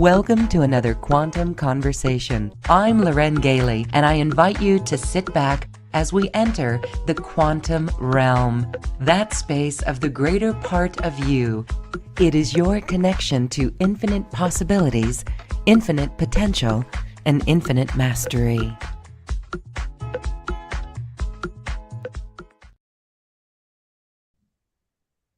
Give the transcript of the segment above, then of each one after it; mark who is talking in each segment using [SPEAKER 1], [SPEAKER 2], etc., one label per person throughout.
[SPEAKER 1] Welcome to another Quantum Conversation. I'm Loren Gailey, and I invite you to sit back as we enter the quantum realm, that space of the greater part of you. It is your connection to infinite possibilities, infinite potential, and infinite mastery.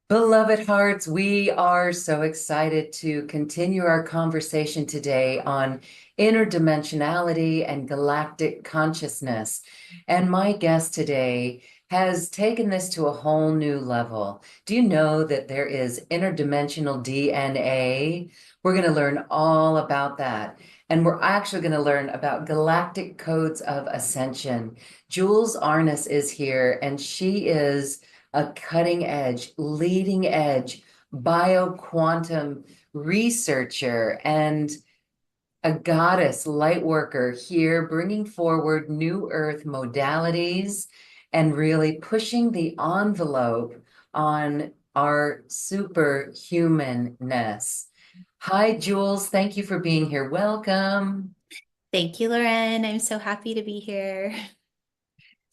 [SPEAKER 1] Beloved hearts, we are so excited to continue our conversation today on interdimensionality and galactic consciousness. And my guest today has taken this to a whole new level. Do you know that there is interdimensional DNA? We're going to learn all about that. And we're actually going to learn about galactic codes of ascension. Jules Arnes is here, and she is a cutting edge, leading edge bioquantum researcher and a goddess light worker here, bringing forward new earth modalities and really pushing the envelope on our superhumanness. Hi, Jules. Thank you for being here. Welcome.
[SPEAKER 2] Thank you, Loren. I'm so happy to be here.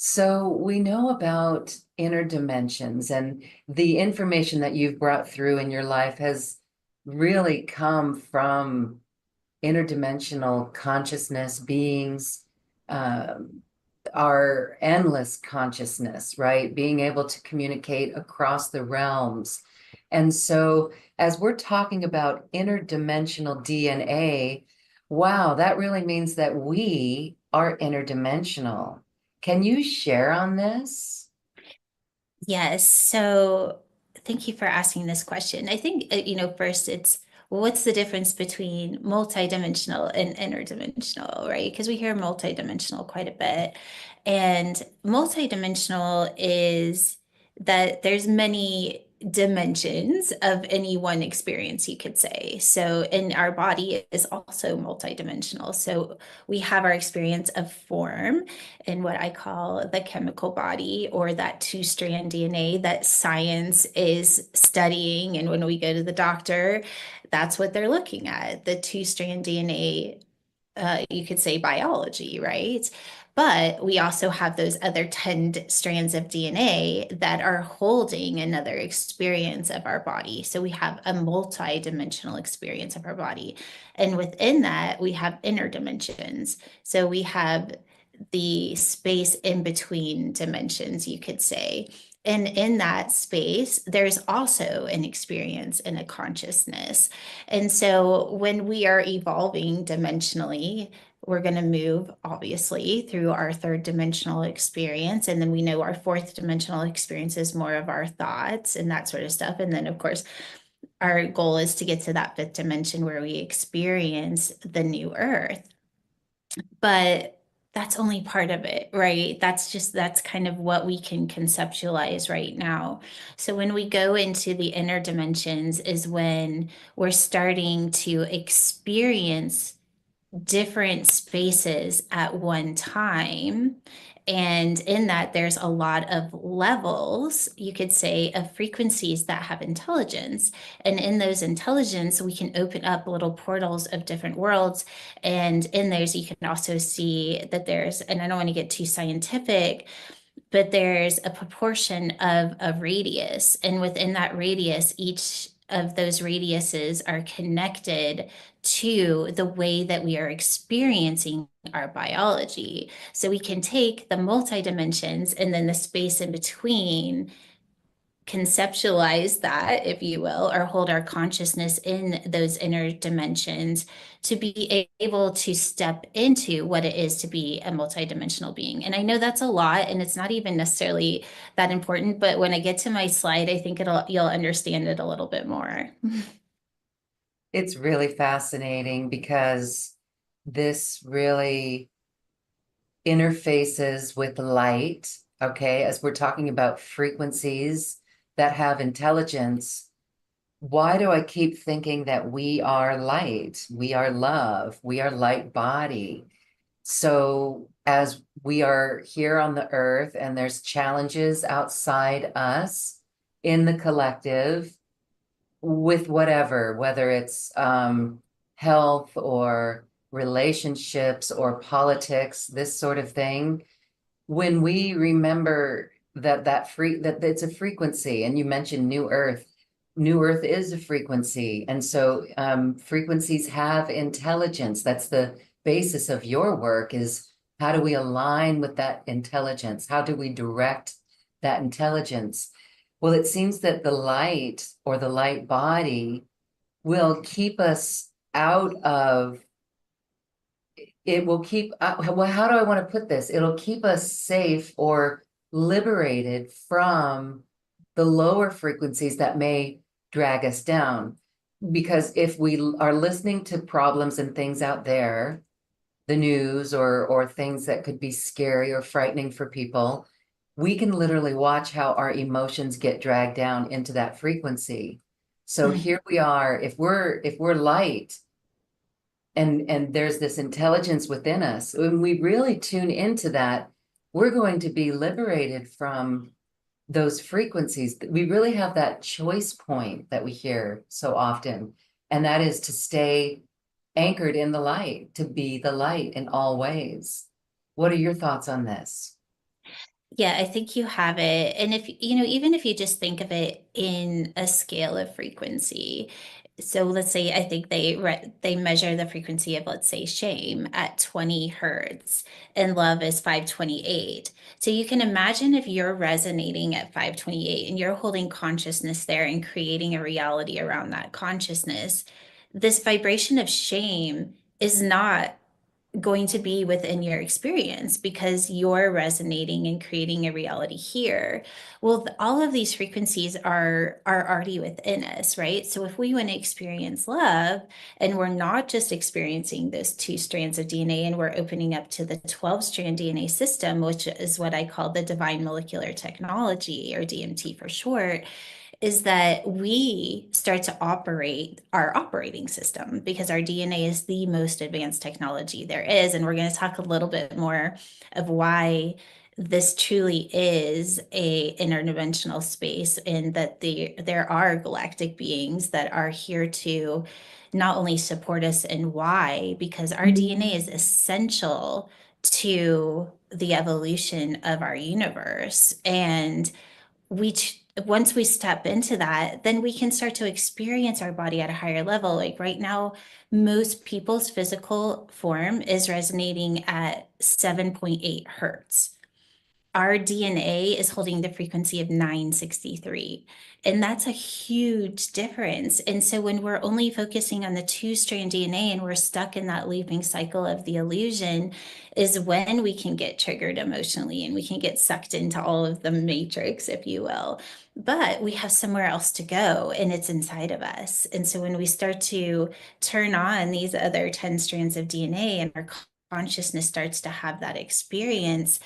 [SPEAKER 1] So we know about inner dimensions, and the information that you've brought through in your life has really come from interdimensional consciousness beings, our endless consciousness, right? Being able to communicate across the realms. And so as we're talking about interdimensional DNA, wow, that really means that we are interdimensional. Can you share on this?
[SPEAKER 2] Yes. So thank you for asking this question. I think, first it's what's the difference between multidimensional and interdimensional, right? Because we hear multidimensional quite a bit. And multidimensional is that there's many dimensions of any one experience, you could say. So, in our body is also multidimensional. So, we have our experience of form in what I call the chemical body, or that two-strand DNA that science is studying. And when we go to the doctor, that's what they're looking at, the two-strand DNA, you could say biology, right? But we also have those other 10 strands of DNA that are holding another experience of our body. So we have a multi-dimensional experience of our body. And within that, we have inner dimensions. So we have the space in between dimensions, you could say. And in that space, there's also an experience and a consciousness. And so when we are evolving dimensionally, we're going to move obviously through our third dimensional experience. And then we know our fourth dimensional experience is more of our thoughts and that sort of stuff. And then, of course, our goal is to get to that fifth dimension where we experience the new earth. But that's only part of it, right? That's kind of what we can conceptualize right now. So when we go into the inner dimensions is when we're starting to experience different spaces at one time. And in that, there's a lot of levels, you could say, of frequencies that have intelligence. And in those intelligence, we can open up little portals of different worlds. And in those, you can also see that there's, and I don't want to get too scientific, but there's a proportion of a radius. And within that radius, each of those radiuses are connected to the way that we are experiencing our biology. So we can take the multi-dimensions and then the space in between, conceptualize that, if you will, or hold our consciousness in those inner dimensions to be able to step into what it is to be a multidimensional being. And I know that's a lot, and it's not even necessarily that important, but when I get to my slide, I think you'll understand it a little bit more.
[SPEAKER 1] It's really fascinating because this really interfaces with light, okay? As we're talking about frequencies that have intelligence, why do I keep thinking that we are light? We are love. We are light body. So as we are here on the earth and there's challenges outside us in the collective with whatever, whether it's health or relationships or politics, this sort of thing, when we remember that it's a frequency, and you mentioned New Earth is a frequency. And so frequencies have intelligence. That's the basis of your work, is how do we align with that intelligence? How do we direct that intelligence? Well, it seems that the light, or the light body, will keep us out of it will keep, well, how do I want to put this? It'll keep us safe or liberated from the lower frequencies that may drag us down. Because if we are listening to problems and things out there, the news, or things that could be scary or frightening for people, we can literally watch how our emotions get dragged down into that frequency. So here we are, if we're light, and there's this intelligence within us, when we really tune into that, we're going to be liberated from those frequencies. We really have that choice point that we hear so often, and that is to stay anchored in the light, to be the light in all ways. What are your thoughts on this?
[SPEAKER 2] Yeah, I think you have it. And if, you know, even if you just think of it in a scale of frequency, so let's say I think they measure the frequency of, let's say, shame at 20 hertz and love is 528. So you can imagine if you're resonating at 528 and you're holding consciousness there and creating a reality around that consciousness, this vibration of shame is not going to be within your experience because you're resonating and creating a reality here. Well, all of these frequencies are already within us, right? So if we want to experience love, and we're not just experiencing those two strands of DNA, and we're opening up to the 12-strand DNA system, which is what I call the divine molecular technology, or DMT for short, is that we start to operate our operating system, because our DNA is the most advanced technology there is. And we're going to talk a little bit more of why this truly is a interdimensional space, and that there are galactic beings that are here to not only support us, and why, because our DNA is essential to the evolution of our universe. And once we step into that, then we can start to experience our body at a higher level. Like right now, most people's physical form is resonating at 7.8 hertz. Our DNA is holding the frequency of 963. And that's a huge difference. And so when we're only focusing on the two-strand DNA and we're stuck in that looping cycle of the illusion, is when we can get triggered emotionally and we can get sucked into all of the matrix, if you will. But we have somewhere else to go, and it's inside of us. And so when we start to turn on these other 10 strands of DNA and our consciousness starts to have that experience,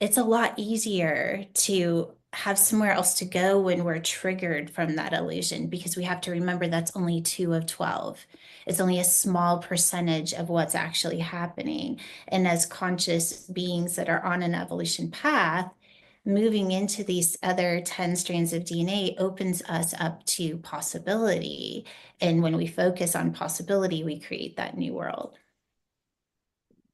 [SPEAKER 2] it's a lot easier to have somewhere else to go when we're triggered from that illusion, because we have to remember that's only 2 of 12. It's only a small percentage of what's actually happening. And as conscious beings that are on an evolution path, moving into these other 10 strands of DNA opens us up to possibility. And when we focus on possibility, we create that new world.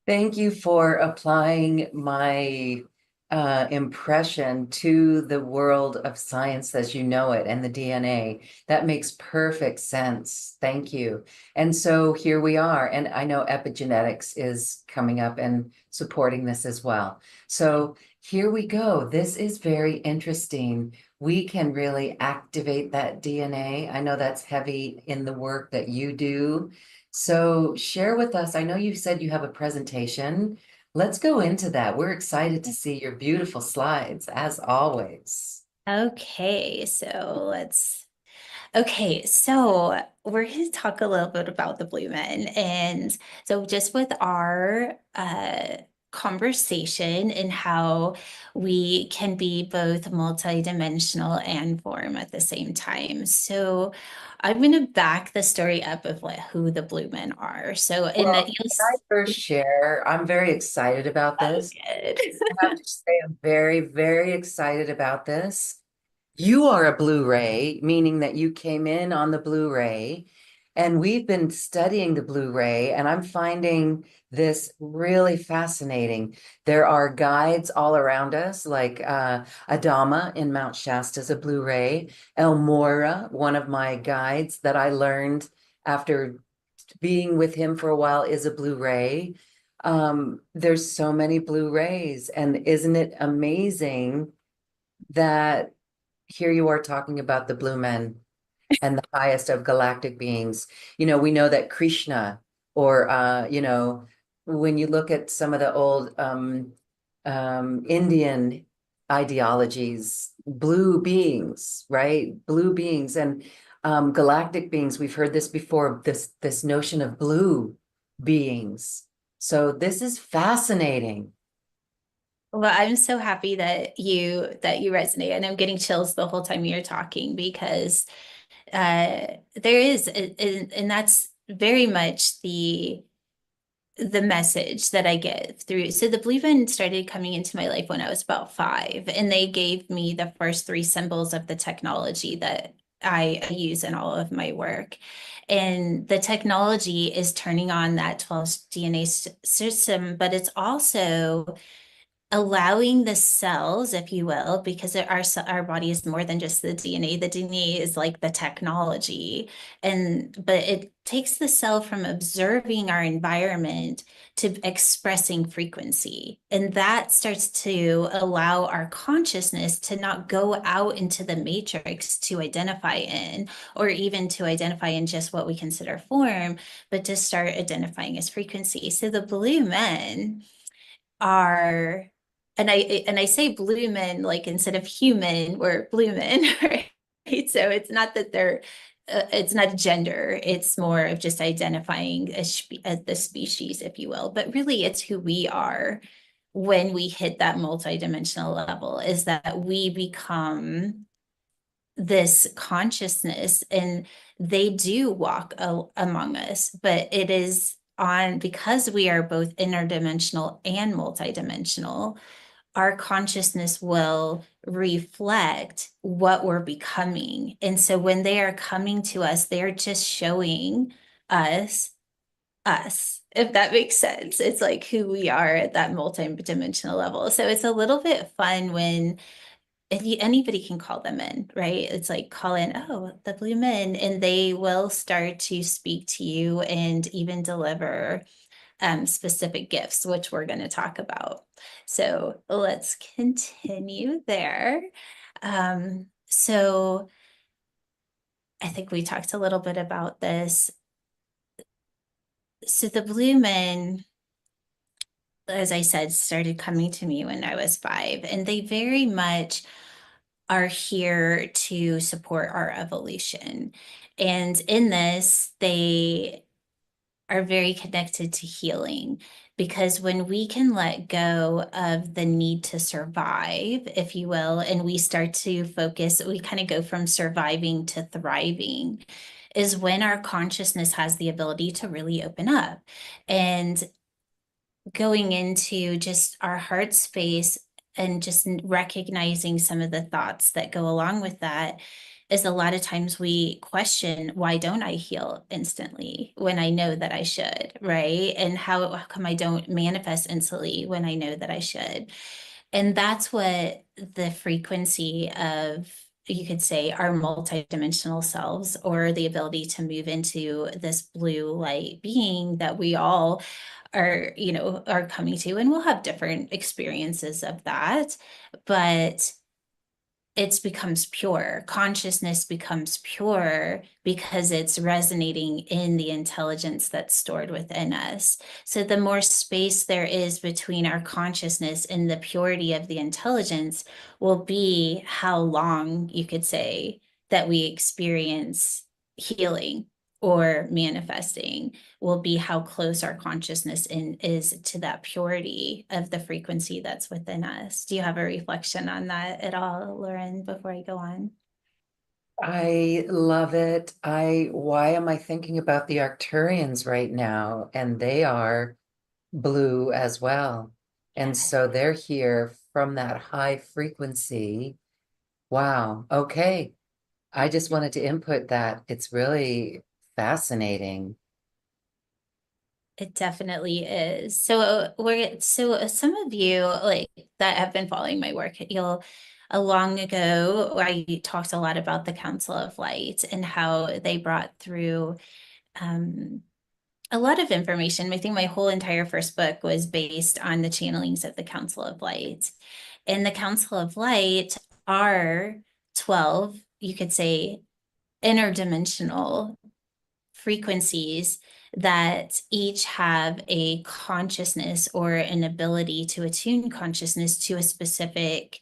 [SPEAKER 1] Thank you for applying my impression to the world of science as you know it, and the DNA. That makes perfect sense. Thank you. And so here we are. And I know epigenetics is coming up and supporting this as well. So here we go. This is very interesting. We can really activate that DNA. I know that's heavy in the work that you do. So share with us. I know you said you have a presentation. Let's go into that. We're excited to see your beautiful slides, as always.
[SPEAKER 2] Okay, okay, so we're going to talk a little bit about the blue men. And so just with our conversation and how we can be both multidimensional and form at the same time. So I'm going to back the story up of who the blue men are. So in
[SPEAKER 1] Well,
[SPEAKER 2] that you'll
[SPEAKER 1] can I first share? I'm very excited about
[SPEAKER 2] oh,
[SPEAKER 1] this.
[SPEAKER 2] good.
[SPEAKER 1] I have to say, I'm very, very excited about this. You are a Blu-ray, meaning that you came in on the Blu-ray. And we've been studying the blue ray, and I'm finding this really fascinating. There are guides all around us, like Adama in Mount Shasta is a blue ray. El Moira, one of my guides that I learned after being with him for a while, is a blue ray. There's so many blue rays, and isn't it amazing that here you are talking about the blue men and the highest of galactic beings. We know that Krishna, or when you look at some of the old Indian ideologies, blue beings, right? Blue beings and galactic beings. We've heard this before, this notion of blue beings. So this is fascinating.
[SPEAKER 2] Well, I'm so happy that you resonate, and I'm getting chills the whole time you're talking because there is, and that's very much the message that I get through. So the Blue Men started coming into my life when I was about 5, and they gave me the first 3 symbols of the technology that I use in all of my work. And the technology is turning on that 12 DNA system, but it's also allowing the cells, if you will, because our body is more than just the DNA. The DNA is like the technology, but it takes the cell from observing our environment to expressing frequency, and that starts to allow our consciousness to not go out into the matrix to identify in, or even to identify in just what we consider form, but to start identifying as frequency. So the blue men are, and I say blue men, like instead of human, we're blue men, right? So it's not that it's not gender, it's more of just identifying as the species, if you will, but really it's who we are when we hit that multidimensional level, is that we become this consciousness, and they do walk among us, but it is on, because we are both interdimensional and multidimensional, our consciousness will reflect what we're becoming. And so when they are coming to us, they're just showing us if that makes sense. It's like who we are at that multidimensional level. So it's a little bit fun when anybody can call them in, right? It's like call in, oh, the blue men, and they will start to speak to you and even deliver specific gifts, which we're going to talk about. So let's continue there. So I think we talked a little bit about this. So the blue men, as I said, started coming to me when I was 5, and they very much are here to support our evolution. And in this, they are very connected to healing, because when we can let go of the need to survive, if you will, and we start to focus, we kind of go from surviving to thriving, is when our consciousness has the ability to really open up. And going into just our heart space and just recognizing some of the thoughts that go along with that, is a lot of times we question, why don't I heal instantly when I know that I should, right? And how come I don't manifest instantly when I know that I should? And that's what the frequency of, you could say, our multidimensional selves, or the ability to move into this blue light being that we all are coming to, and we'll have different experiences of that, but it becomes pure. Consciousness becomes pure because it's resonating in the intelligence that's stored within us. So the more space there is between our consciousness and the purity of the intelligence will be how long, you could say, that we experience healing or manifesting, will be how close our consciousness is to that purity of the frequency that's within us. Do you have a reflection on that at all, Lauren, before I go on?
[SPEAKER 1] I love it. Why am I thinking about the Arcturians right now? And they are blue as well. And so they're here from that high frequency. Wow. Okay. I just wanted to input that. It's really Fascinating.
[SPEAKER 2] It definitely is. Some of you like that have been following my work, you'll long ago I talked a lot about the Council of Light and how they brought through um a lot of information. I think my whole entire first book was based on the channelings of the Council of Light. And the Council of Light are 12, you could say, interdimensional frequencies that each have a consciousness or an ability to attune consciousness to a specific,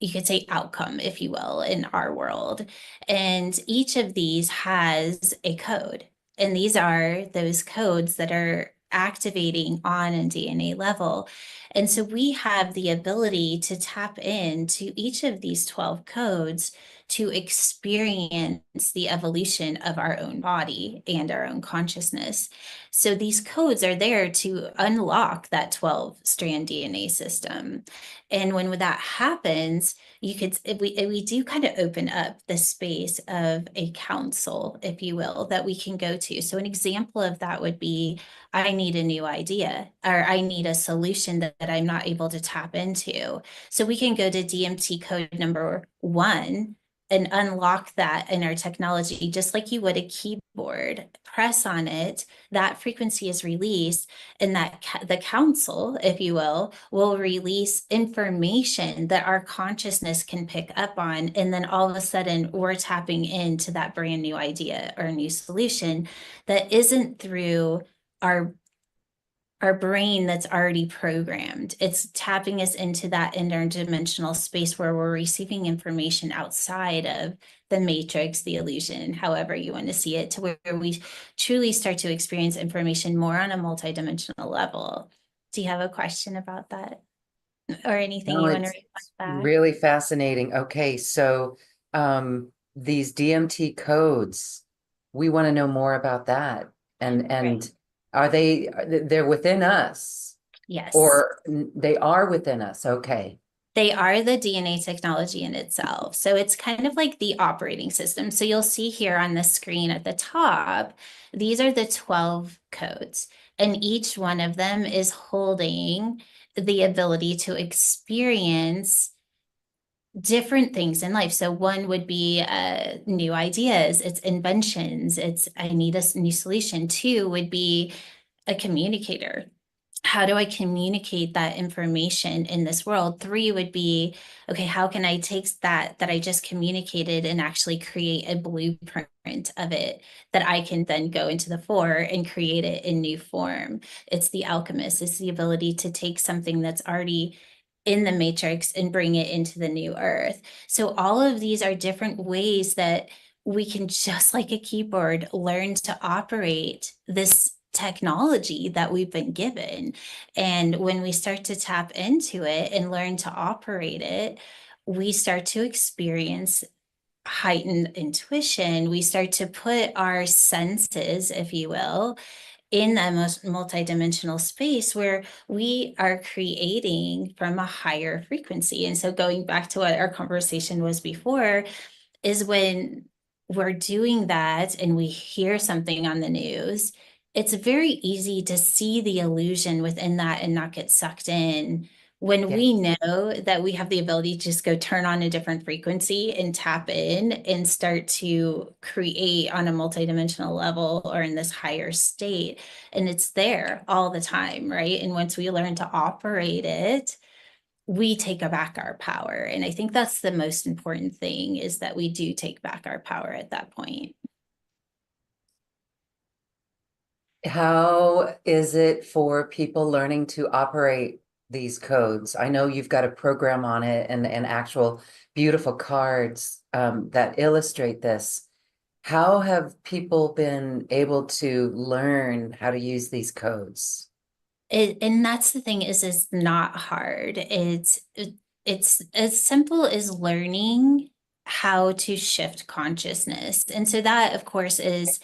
[SPEAKER 2] you could say, outcome, if you will, in our world. And each of these has a code. And these are those codes that are activating on a DNA level. And so we have the ability to tap into each of these 12 codes to experience the evolution of our own body and our own consciousness. So these codes are there to unlock that 12 strand DNA system. And when that happens, you could we do kind of open up the space of a council, if you will, that we can go to. So an example of that would be, I need a new idea, or I need a solution that I'm not able to tap into. So we can go to DMT code number 1 and unlock that in our technology, just like you would a keyboard. Press on it, that frequency is released, and that the council, if you will release information that our consciousness can pick up on. And then all of a sudden, we're tapping into that brand new idea or new solution that isn't through our our brain that's already programmed. It's tapping us into that interdimensional space where we're receiving information outside of the matrix, the illusion, however you want to see it, to where we truly start to experience information more on a multidimensional level. Do you have a question about that or anything
[SPEAKER 1] No,
[SPEAKER 2] you want to
[SPEAKER 1] it's
[SPEAKER 2] reflect back?
[SPEAKER 1] really fascinating. Okay, so these DMT codes, we want to know more about that.
[SPEAKER 2] Right.
[SPEAKER 1] And are they're within us,
[SPEAKER 2] Yes.
[SPEAKER 1] or they are within us? Okay.
[SPEAKER 2] They are the DNA technology in itself. So it's kind of like the operating system. So you'll see here on the screen at the top, these are the 12 codes, and each one of them is holding the ability to experience different things in life. So one would be new ideas, it's inventions, it's I need a new solution. Two would be a communicator. How do I communicate that information in this world? Three would be, okay, how can I take that I just communicated and actually create a blueprint of it that I can then go into the four and create it in new form? It's the alchemist. It's the ability to take something that's already in the matrix and bring it into the new earth. So all of these are different ways that we can, just like a keyboard, learn to operate this technology that we've been given. And when we start to tap into it and learn to operate it, we start to experience heightened intuition. We start to put our senses, if you will, in that most multidimensional space where we are creating from a higher frequency. And so going back to what our conversation was before, is when we're doing that and we hear something on the news, it's very easy to see the illusion within that and not get sucked in. When
[SPEAKER 1] Yeah.
[SPEAKER 2] we know that we have the ability to just go turn on a different frequency and tap in and start to create on a multidimensional level or in this higher state, and it's there all the time, right? And once we learn to operate it, we take back our power. And I think that's the most important thing, is that we do take back our power at that point.
[SPEAKER 1] How is it for people learning to operate these codes? I know you've got a program on it and actual beautiful cards that illustrate this. How have people been able to learn how to use these codes?
[SPEAKER 2] And that's the thing, is it's not hard. It's as simple as learning how to shift consciousness. And so that, of course, is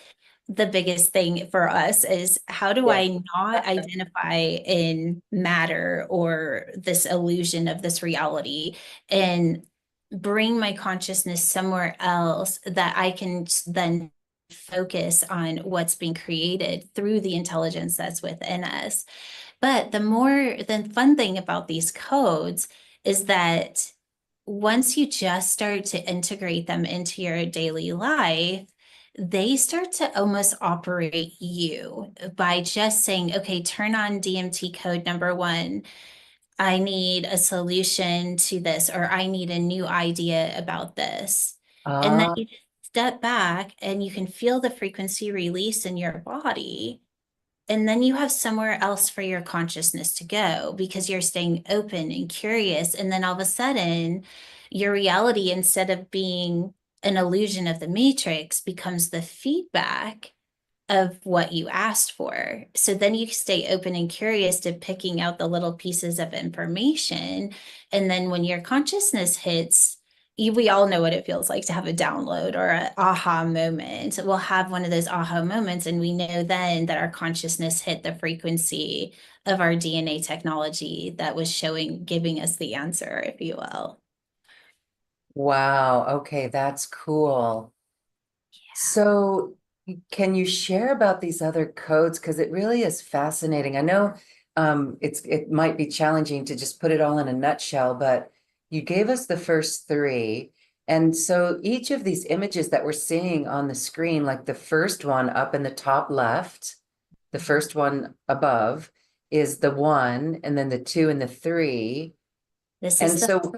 [SPEAKER 2] the biggest thing for us, is how do
[SPEAKER 1] Yeah.
[SPEAKER 2] I not identify in matter or this illusion of this reality, and bring my consciousness somewhere else that I can then focus on what's being created through the intelligence that's within us. But the fun thing about these codes is that once you just start to integrate them into your daily life, they start to almost operate you by just saying, okay, turn on DMT code number one. I need a solution to this, or I need a new idea about this. And then
[SPEAKER 1] Ah,
[SPEAKER 2] you just step back and you can feel the frequency release in your body. And then you have somewhere else for your consciousness to go because you're staying open and curious. And then all of a sudden, your reality, instead of being an illusion of the matrix, becomes the feedback of what you asked for. So then you stay open and curious to picking out the little pieces of information. And then when your consciousness hits, we all know what it feels like to have a download or an aha moment. We'll have one of those aha moments, and we know then that our consciousness hit the frequency of our DNA technology that was giving us the answer, if you will.
[SPEAKER 1] wow. Okay, that's cool. So, can you share about these other codes? Because it really is fascinating. I know it might be challenging to just put it all in a nutshell, but you gave us the first three. And so each of these images that we're seeing on the screen, like the first one up in the top left, the first one above is the one, and then the two and the three.
[SPEAKER 2] This
[SPEAKER 1] And
[SPEAKER 2] is the
[SPEAKER 1] so,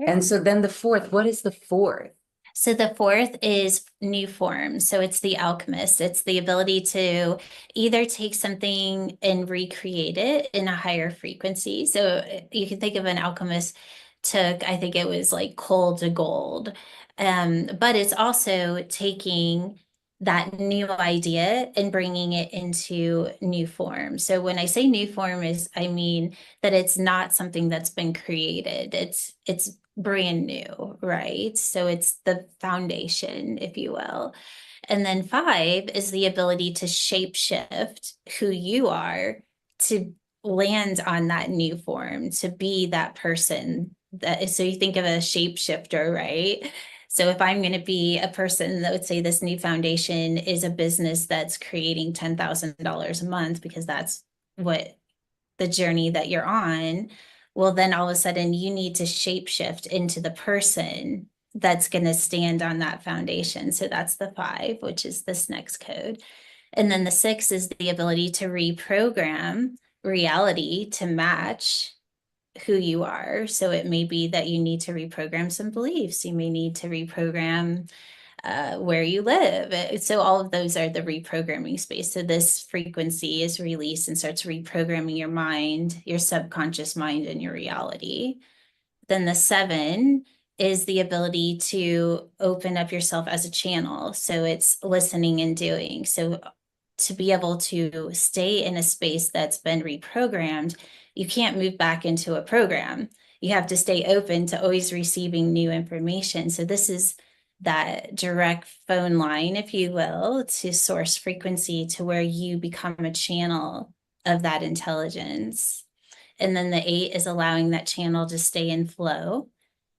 [SPEAKER 1] and so then the fourth, what is the fourth?
[SPEAKER 2] So the fourth is new form. So it's the alchemist. It's the ability to either take something and recreate it in a higher frequency. So you can think of an alchemist took, I think it was like coal to gold. But it's also taking that new idea and bringing it into new form. So when I say new form I mean that it's not something that's been created. It's brand new, right? So it's the foundation, if you will. And then five is the ability to shape shift who you are to land on that new form, to be that person that is. So you think of a shapeshifter, right? So if I'm going to be a person that would say this new foundation is a business that's creating $10,000 a month because that's what the journey that you're on, well, then all of a sudden you need to shapeshift into the person that's going to stand on that foundation. So that's the five, which is this next code. And then the six is the ability to reprogram reality to match who you are. So it may be that you need to reprogram some beliefs. You may need to reprogram where you live. So all of those are the reprogramming space. So this frequency is released and starts reprogramming your mind, your subconscious mind, and your reality. Then the seven is the ability to open up yourself as a channel. So it's listening and doing. So to be able to stay in a space that's been reprogrammed, you can't move back into a program. You have to stay open to always receiving new information. So this is that direct phone line, if you will, to source frequency to where you become a channel of that intelligence. And then the eight is allowing that channel to stay in flow.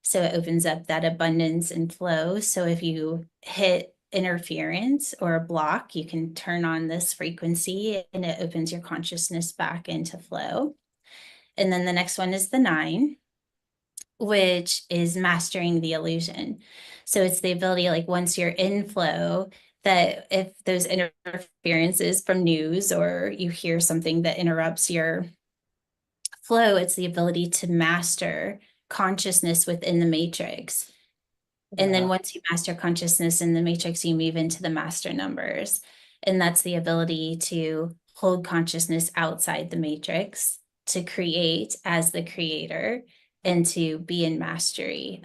[SPEAKER 2] So it opens up that abundance and flow. So if you hit interference or a block, you can turn on this frequency and it opens your consciousness back into flow. And then the next one is the nine, which is mastering the illusion. So it's the ability, like once you're in flow, that if those interferences from news or you hear something that interrupts your flow, it's the ability to master consciousness within the matrix. And then
[SPEAKER 1] Wow.
[SPEAKER 2] once you master consciousness in the matrix, you move into the master numbers. And that's the ability to hold consciousness outside the matrix, to create as the creator, and to be in mastery.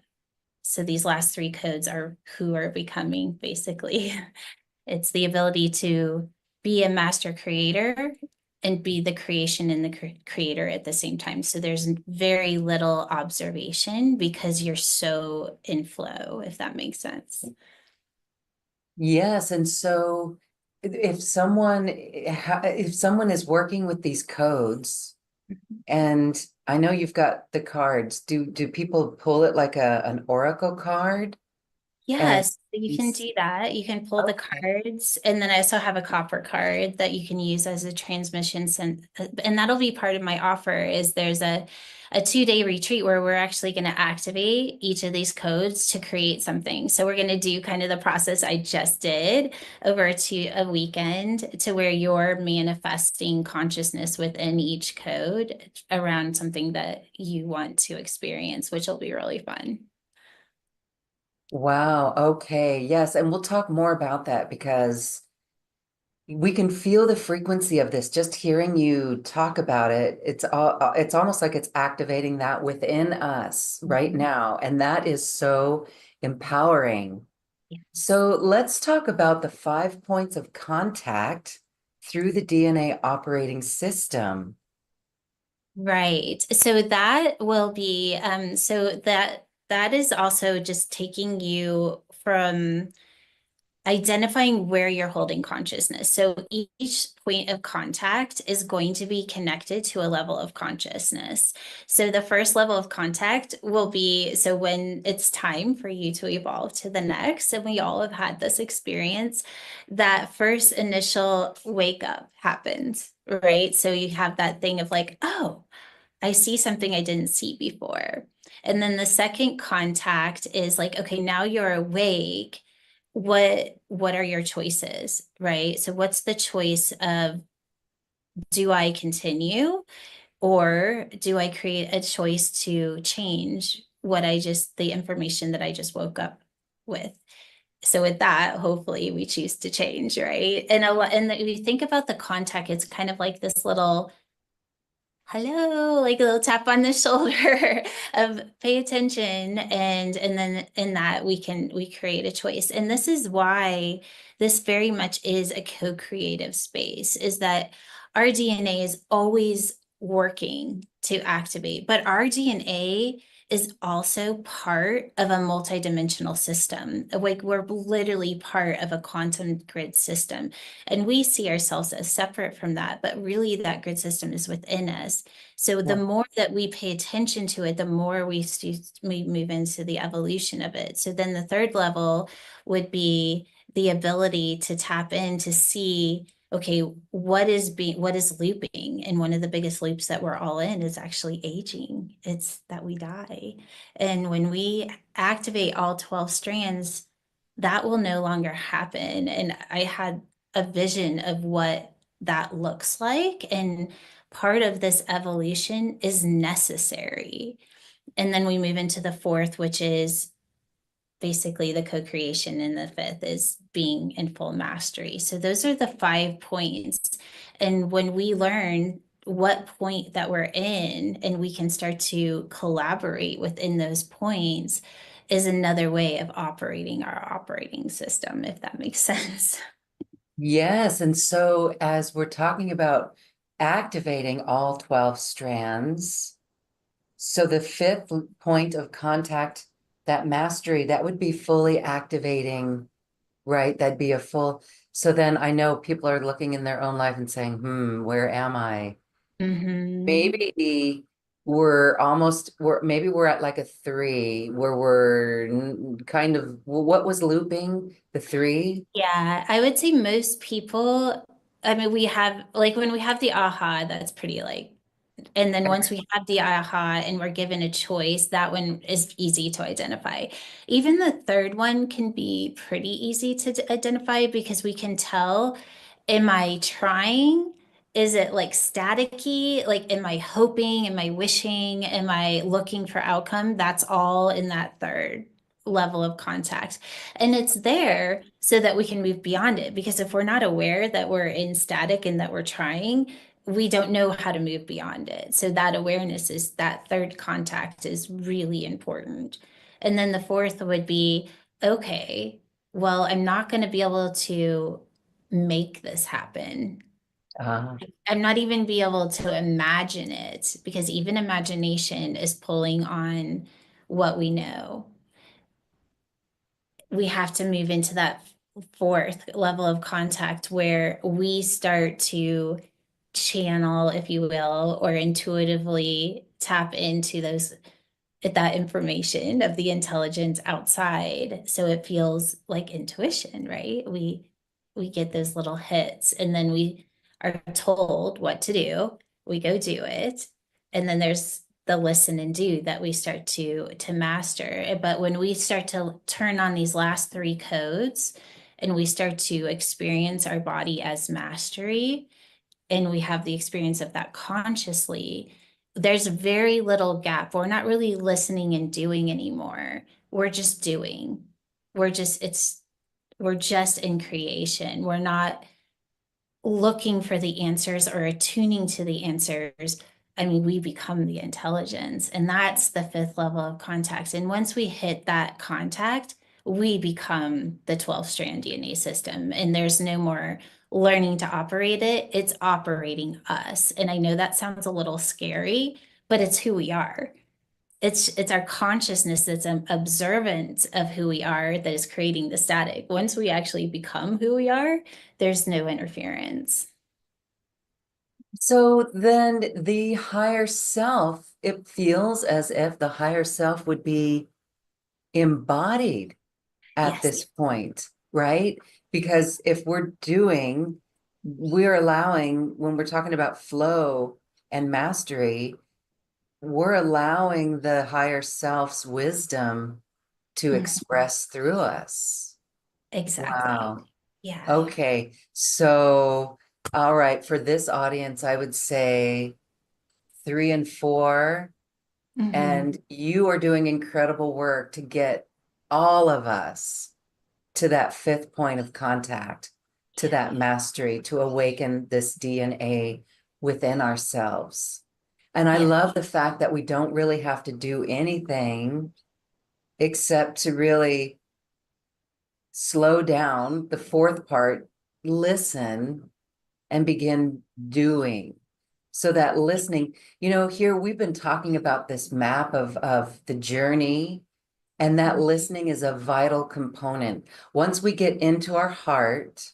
[SPEAKER 2] So these last three codes are who are becoming, basically. It's the ability to be a master creator and be the creation and the creator at the same time. So there's very little observation because you're so in flow, if that makes sense.
[SPEAKER 1] Yes, and so if someone is working with these codes, and I know you've got the cards, do people pull it like an oracle card?
[SPEAKER 2] Yes, you can
[SPEAKER 1] Yes.
[SPEAKER 2] do that. You can pull the
[SPEAKER 1] Okay.
[SPEAKER 2] cards, and then I also have a copper card that you can use as a transmission. And that'll be part of my offer. Is there's a 2-day retreat where we're actually going to activate each of these codes to create something. So we're going to do kind of the process I just did over to a weekend, to where you're manifesting consciousness within each code around something that you want to experience, which will be really fun.
[SPEAKER 1] Wow. Okay. Yes. And we'll talk more about that because we can feel the frequency of this. Just hearing you talk about it, it's almost like it's activating that within us right
[SPEAKER 2] Mhm.
[SPEAKER 1] now. And that is so empowering.
[SPEAKER 2] Yes.
[SPEAKER 1] So let's talk about the 5 points of contact through the DNA operating system.
[SPEAKER 2] Right. So that will be so that is also just taking you from identifying where you're holding consciousness. So each point of contact is going to be connected to a level of consciousness. So the first level of contact will be, so when it's time for you to evolve to the next, and we all have had this experience, that first initial wake up happens, right? So you have that thing of like, oh, I see something I didn't see before. And then the second contact is like, okay, now you're awake. What are your choices, right? So what's the choice of, do I continue, or do I create a choice to change the information that I just woke up with? So with that, hopefully we choose to change, right? And if you think about the contact, it's kind of like this little hello, like a little tap on the shoulder of pay attention, and then in that we create a choice. And this is why this very much is a co-creative space, is that our DNA is always working to activate, but our DNA is also part of a multidimensional system. Like, we're literally part of a quantum grid system. And we see ourselves as separate from that, but really that grid system is within us. So the
[SPEAKER 1] Yeah.
[SPEAKER 2] more that we pay attention to it, the more we move into the evolution of it. So then the third level would be the ability to tap in to see, okay, what is looping? And one of the biggest loops that we're all in is actually aging. It's that we die. And when we activate all 12 strands, that will no longer happen. And I had a vision of what that looks like. And part of this evolution is necessary. And then we move into the fourth, which is basically the co-creation, and the fifth is being in full mastery. So those are the 5 points. And when we learn what point that we're in, and we can start to collaborate within those points, is another way of operating our operating system, if that makes sense.
[SPEAKER 1] Yes. And so as we're talking about activating all 12 strands, so the fifth point of contact, that mastery, that would be fully activating, right? That'd be a full. So then I know people are looking in their own life and saying, where am I?
[SPEAKER 2] Mhm.
[SPEAKER 1] Maybe maybe we're at like a 3 where kind of, what was looping? The 3?
[SPEAKER 2] Yeah, I would say most people, I mean, we have, like, when we have the aha, that's pretty like, and then once we have the aha and we're given a choice, that one is easy to identify. Even the third one can be pretty easy to identify, because we can tell, am I trying? Is it like staticky? Like, am I hoping? Am I wishing? Am I looking for outcome? That's all in that third level of contact. And it's there so that we can move beyond it. Because if we're not aware that we're in static and that we're trying, we don't know how to move beyond it. So that awareness, is that third contact, is really important. And then the fourth would be, okay, well, I'm not going to be able to make this happen.
[SPEAKER 1] Uh,
[SPEAKER 2] I'm not even be able to imagine it, because even imagination is pulling on what we know. We have to move into that fourth level of contact, where we start to channel, if you will, or intuitively tap into those that information of the intelligence outside. So it feels like intuition, right? We get those little hits and then we are told what to do. We go do it. And then there's the listen and do that we start to master. But when we start to turn on these last three codes and we start to experience our body as mastery, and we have the experience of that consciously, there's very little gap. We're not really listening and doing anymore. We're just doing. We're just in creation. We're not looking for the answers or attuning to the answers. I mean, we become the intelligence, and that's the fifth level of contact. And once we hit that contact, we become the 12 strand DNA system, and there's no more learning to operate it. It's operating us. And I know that sounds a little scary, but it's who we are. It's our consciousness that's observant of who we are that is creating the static. Once we actually become who we are, there's no interference.
[SPEAKER 1] So then the higher self, it feels as if the higher self would be embodied at
[SPEAKER 2] Yes,
[SPEAKER 1] this point, right? Because if we're allowing, when we're talking about flow and mastery, we're allowing the higher self's wisdom to
[SPEAKER 2] mhm,
[SPEAKER 1] express through us.
[SPEAKER 2] exactly.
[SPEAKER 1] Wow.
[SPEAKER 2] Yeah.
[SPEAKER 1] Okay. So, all right, for this audience, I would say 3 and 4.
[SPEAKER 2] Hmm.
[SPEAKER 1] And you are doing incredible work to get all of us to that fifth point of contact, to
[SPEAKER 2] Yeah.
[SPEAKER 1] that mastery, to awaken this DNA within ourselves. And I
[SPEAKER 2] Yeah.
[SPEAKER 1] love the fact that we don't really have to do anything except to really slow down the fourth part, listen, and begin doing. So that listening, here we've been talking about this map of the journey, and that listening is a vital component. Once we get into our heart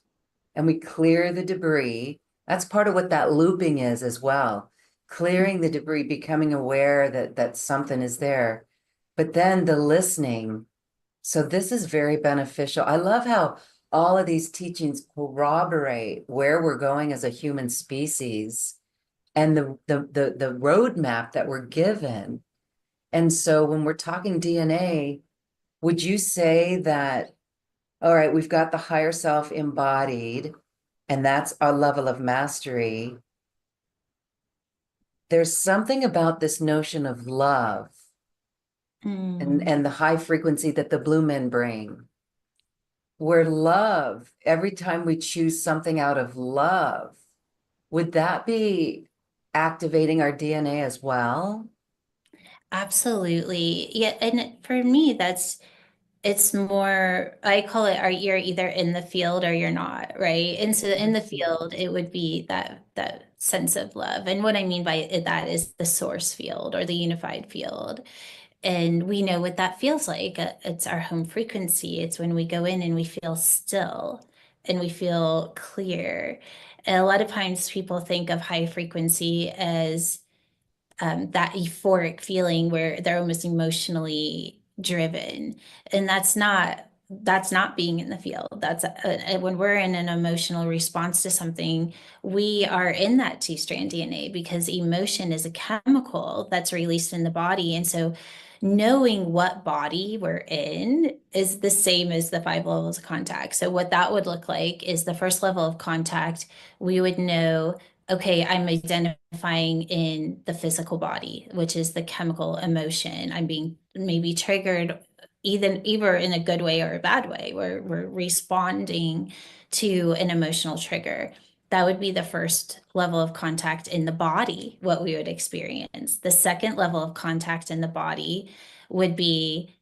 [SPEAKER 1] and we clear the debris, that's part of what that looping is as well. Clearing the debris, becoming aware that something is there. But then the listening. So this is very beneficial. I love how all of these teachings corroborate where we're going as a human species and the roadmap that we're given. And so when we're talking DNA, would you say that, all right, we've got the higher self embodied, and that's our level of mastery. There's something about this notion of love and,
[SPEAKER 2] Mm.
[SPEAKER 1] and the high frequency that the blue men bring. Where love, every time we choose something out of love, would that be activating our DNA as well?
[SPEAKER 2] Absolutely. Yeah. And for me, it's more, I call it, you're either in the field or you're not, right? And so in the field, it would be that sense of love. And what I mean by that is the source field or the unified field. And we know what that feels like. It's our home frequency. It's when we go in and we feel still and we feel clear. And a lot of times people think of high frequency as that euphoric feeling where they're almost emotionally driven, and that's not being in the field. That's when we're in an emotional response to something, we are in that two-strand DNA because emotion is a chemical that's released in the body. And so knowing what body we're in is the same as the five levels of contact. So what that would look like is the first level of contact, we would know, okay, I'm identifying in the physical body, which is the chemical emotion. I'm being maybe triggered either in a good way or a bad way. We're responding to an emotional trigger. That would be the first level of contact in the body, what we would experience. The second level of contact in the body would be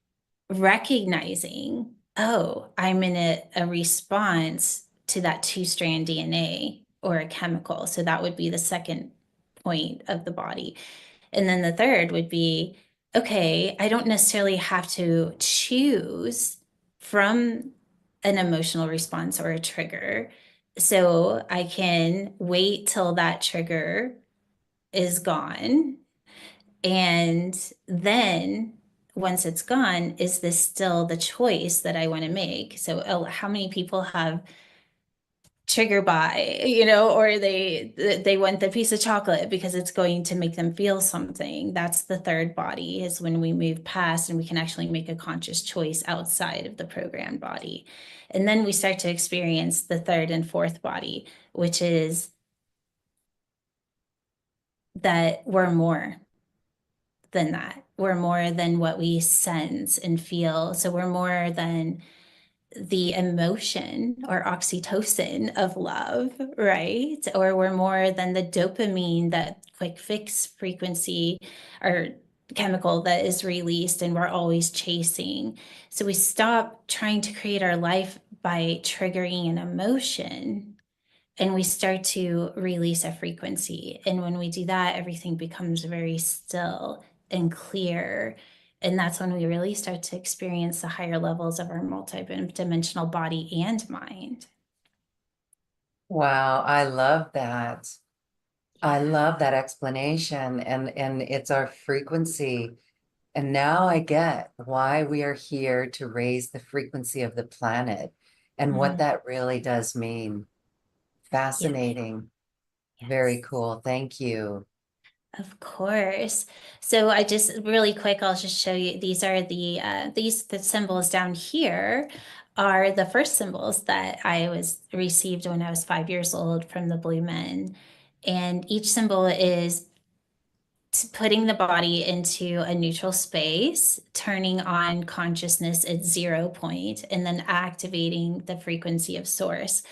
[SPEAKER 2] recognizing, oh, I'm in a response to that two-strand DNA or a chemical. So that would be the second point of the body. And then the third would be, okay, I don't necessarily have to choose from an emotional response or a trigger. So I can wait till that trigger is gone And then once it's gone, is this still the choice that I want to make? So, how many people have trigger buy, or they want the piece of chocolate because it's going to make them feel something. That's the third body, is when we move past and we can actually make a conscious choice outside of the programmed body. And then we start to experience the third and fourth body, which is that we're more than that. We're more than what we sense and feel. So we're more than the emotion or oxytocin of love, right? Or we're more than the dopamine, that quick fix frequency or chemical that is released and we're always chasing. So we stop trying to create our life by triggering an emotion and we start to release a frequency. And when we do that, everything becomes very still and clear. And that's when we really start to experience the higher levels of our multi-dimensional body and mind.
[SPEAKER 1] Wow, I love that. I love that explanation, and it's our frequency. And now I get why we are here to raise the frequency of the planet and what
[SPEAKER 2] Mhm.
[SPEAKER 1] that really does mean.
[SPEAKER 2] Yeah,
[SPEAKER 1] Fascinating. Very
[SPEAKER 2] yes.
[SPEAKER 1] cool. Thank you.
[SPEAKER 2] Of course. So I just really quick, I'll just show you. These are the symbols down here are the first symbols that I was received when I was 5 years old from the Blue Men. And each symbol is putting the body into a neutral space, turning on consciousness at 0 point, and then activating the frequency of source.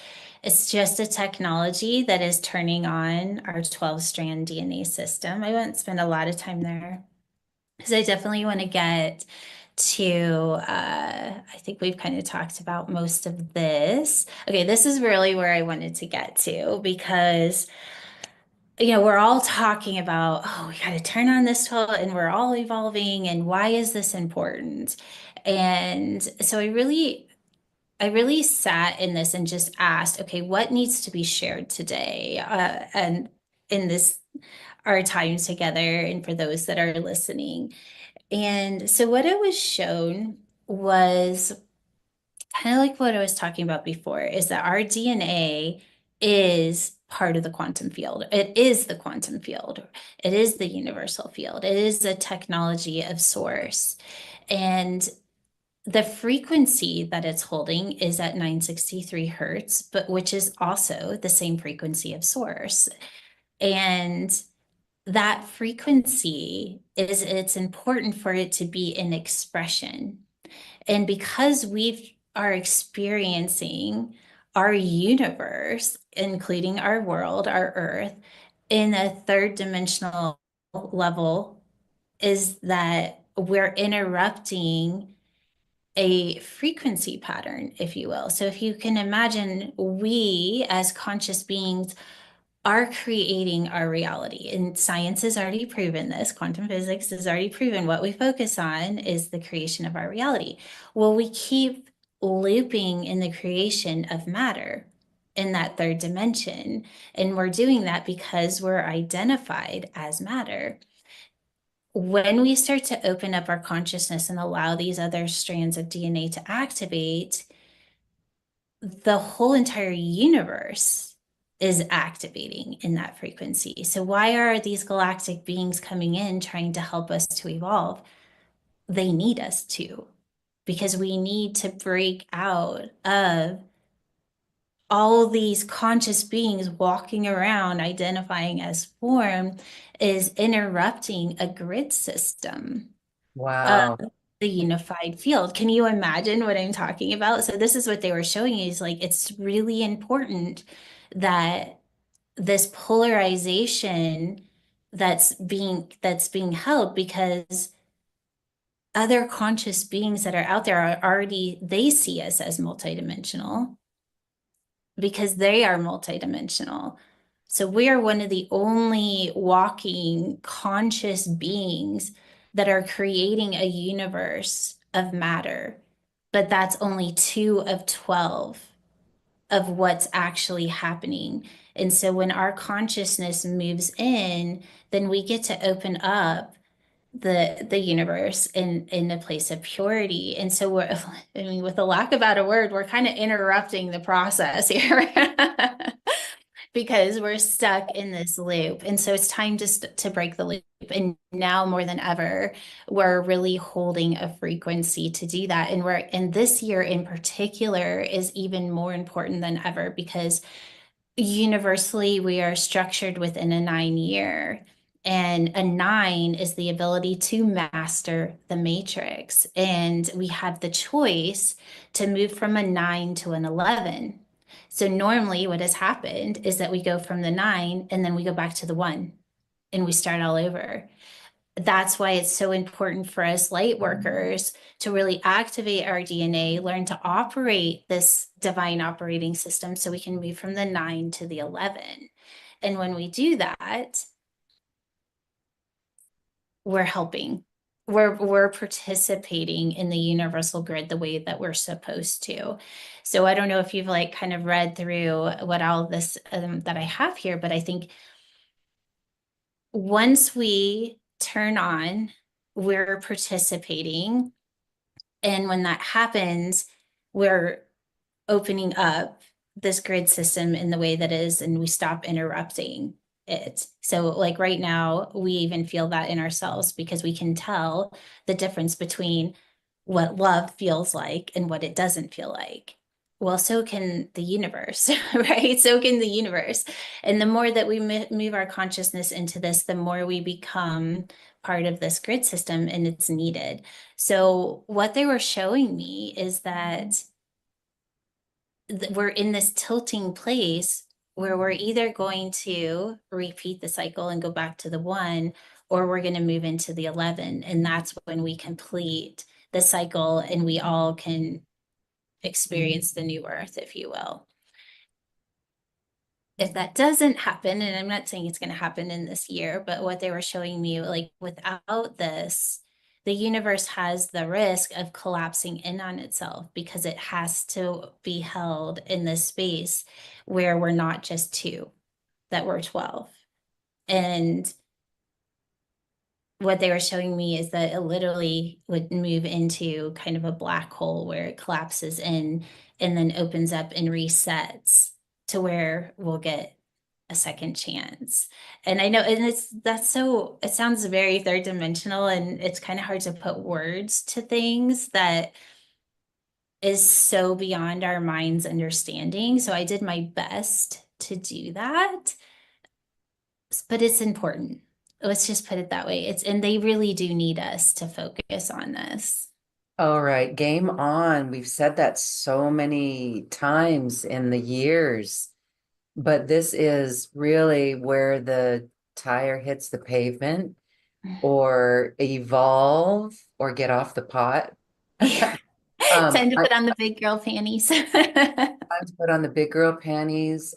[SPEAKER 2] It's just a technology that is turning on our 12-strand DNA system. I won't spend a lot of time there because I definitely want to get to, I think we've kind of talked about most of this. Okay, this is really where I wanted to get to because we're all talking about, oh, we got to turn on this 12 and we're all evolving and why is this important? And so I really sat in this and just asked, okay, what needs to be shared today? And in this, our time together, and for those that are listening. And so, what I was shown was kind of like what I was talking about before, is that our DNA is part of the quantum field. It is the quantum field. It is the universal field. It is a technology of source. And the frequency that it's holding is at 963 hertz, but which is also the same frequency of source. And that frequency it's important for it to be in expression. And because we are experiencing our universe, including our world, our earth, in a third dimensional level, is that we're interrupting a frequency pattern, if you will. So if you can imagine, we as conscious beings are creating our reality. And science has already proven this. Quantum physics has already proven what we focus on is the creation of our reality. Well, we keep looping in the creation of matter in that third dimension. And we're doing that because we're identified as matter. When we start to open up our consciousness and allow these other strands of DNA to activate, the whole entire universe is activating in that frequency. So why are these galactic beings coming in trying to help us to evolve? They need us to, because we need to break out of all these conscious beings walking around identifying as form is interrupting a grid system of
[SPEAKER 1] Wow.
[SPEAKER 2] the unified field. Can you imagine what I'm talking about? So this is what they were showing is like it's really important that this polarization that's being held, because other conscious beings that are out there are already, they see us as multidimensional because they are multidimensional. So we are one of the only walking conscious beings that are creating a universe of matter, but that's only 2 of 12 of what's actually happening. And so when our consciousness moves in, then we get to open up the universe in a place of purity. And so we're, I mean, with the lack of a better word, we're kind of interrupting the process here. Because we're stuck in this loop. And so it's time just to break the loop. And now more than ever, we're really holding a frequency to do that. And this year in particular is even more important than ever because universally we are structured within a 9 year. And a nine is the ability to master the matrix. And we have the choice to move from a nine to an 11. So normally what has happened is that we go from the nine and then we go back to the one and we start all over. That's why it's so important for us light workers to really activate our DNA, learn to operate this divine operating system so we can move from the nine to the 11. And when we do that, we're helping. We're participating in the universal grid the way that we're supposed to. So I don't know if you've like kind of read through what all this that I have here, but I think once we turn on, we're participating. And when that happens, we're opening up this grid system in the way that is, and we stop interrupting it. So, like right now, we even feel that in ourselves because we can tell the difference between what love feels like and what it doesn't feel like. Well, so can the universe, right? So can the universe. And the more that we move our consciousness into this, the more we become part of this grid system and it's needed. So, what they were showing me is that we're in this tilting place where we're either going to repeat the cycle and go back to the one, or we're going to move into the 11. And that's when we complete the cycle and we all can experience the new earth, if you will. If that doesn't happen, and I'm not saying it's going to happen in this year, but what they were showing me, like without this, the universe has the risk of collapsing in on itself because it has to be held in this space where we're not just two, that we're 12. And what they were showing me is that it literally would move into kind of a black hole where it collapses in and then opens up and resets to where we'll get a second chance. And I know, and it sounds very third dimensional and it's kind of hard to put words to things that is so beyond our mind's understanding. So I did my best to do that, but it's important. Let's just put it that way. And they really do need us to focus on this.
[SPEAKER 1] All right, game on. We've said that so many times in the years, but this is really where the tire hits the pavement or evolve or get off the pot.
[SPEAKER 2] Time to
[SPEAKER 1] I
[SPEAKER 2] put on the big girl panties.
[SPEAKER 1] time to put on the big girl panties.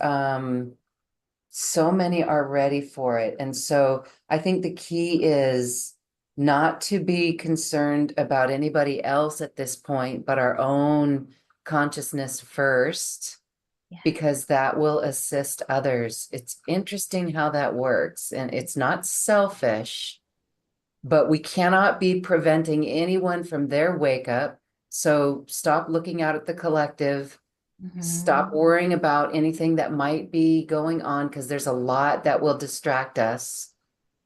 [SPEAKER 1] So many are ready for it. And so I think the key is not to be concerned about anybody else at this point, but our own consciousness first,
[SPEAKER 2] Yeah.
[SPEAKER 1] because that will assist others. It's interesting how that works, and it's not selfish, but we cannot be preventing anyone from their wake up. So stop looking out at the collective. Stop worrying about anything that might be going on because there's a lot that will distract us,